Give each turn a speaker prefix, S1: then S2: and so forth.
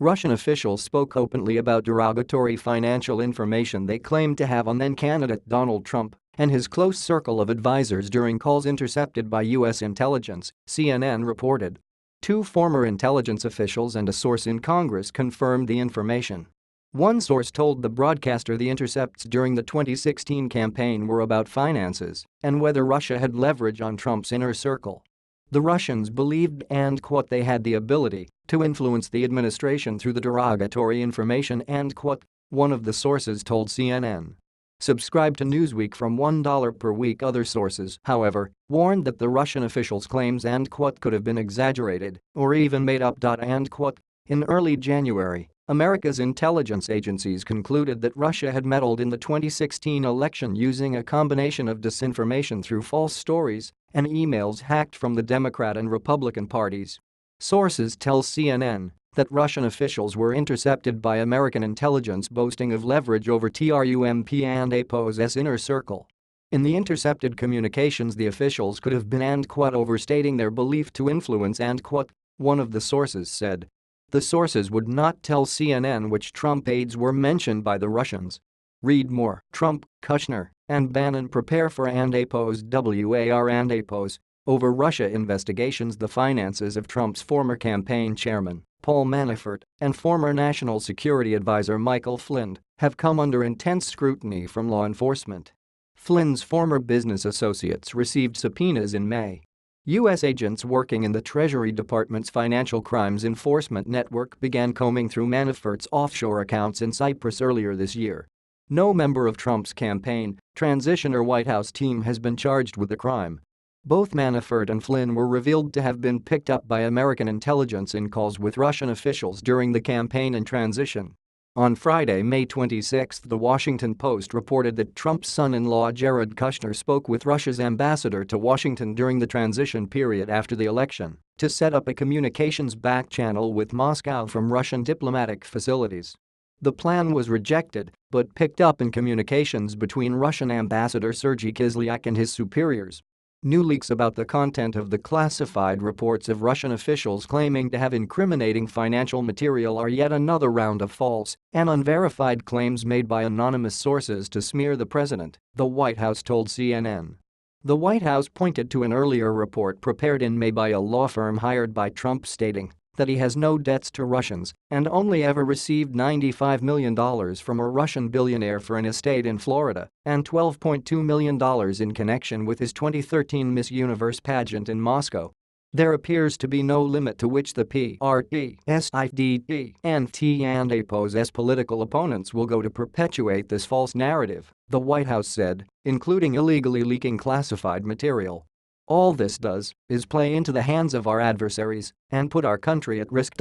S1: Russian officials spoke openly about derogatory financial information they claimed to have on then-candidate Donald Trump and his close circle of advisors during calls intercepted by U.S. intelligence, CNN reported. Two former intelligence officials and a source in Congress confirmed the information. One source told the broadcaster the intercepts during the 2016 campaign were about finances and whether Russia had leverage on Trump's inner circle. The Russians believed they had the ability to influence the administration through the derogatory information, one of the sources told CNN. Subscribe to Newsweek from $1 per week. Other sources, however, warned that the Russian officials' claims could have been exaggerated or even made up. In early January, America's intelligence agencies concluded that Russia had meddled in the 2016 election using a combination of disinformation through false stories and emails hacked from the Democrat and Republican parties. Sources tell CNN that Russian officials were intercepted by American intelligence boasting of leverage over Trump and APO's inner circle. In the intercepted communications, the officials could have been overstating their belief to influence one of the sources said. The sources would not tell CNN which Trump aides were mentioned by the Russians. Read more. Trump, Kushner, and Bannon prepare for APO's APO's over Russia investigations. The finances of Trump's former campaign chairman, Paul Manafort, and former National Security Advisor Michael Flynn have come under intense scrutiny from law enforcement. Flynn's former business associates received subpoenas in May. U.S. agents working in the Treasury Department's Financial Crimes Enforcement Network began combing through Manafort's offshore accounts in Cyprus earlier this year. No member of Trump's campaign, transition or White House team has been charged with the crime. Both Manafort and Flynn were revealed to have been picked up by American intelligence in calls with Russian officials during the campaign and transition. On Friday, May 26, The Washington Post reported that Trump's son-in-law Jared Kushner spoke with Russia's ambassador to Washington during the transition period after the election to set up a communications back channel with Moscow from Russian diplomatic facilities. The plan was rejected but picked up in communications between Russian Ambassador Sergei Kislyak and his superiors. New leaks about the content of the classified reports of Russian officials claiming to have incriminating financial material are yet another round of false and unverified claims made by anonymous sources to smear the president, the White House told CNN. The White House pointed to an earlier report prepared in May by a law firm hired by Trump stating that he has no debts to Russians and only ever received $95 million from a Russian billionaire for an estate in Florida and $12.2 million in connection with his 2013 Miss Universe pageant in Moscow. There appears to be no limit to which the president and APO's political opponents will go to perpetuate this false narrative, the White House said, including illegally leaking classified material. All this does is play into the hands of our adversaries and put our country at risk.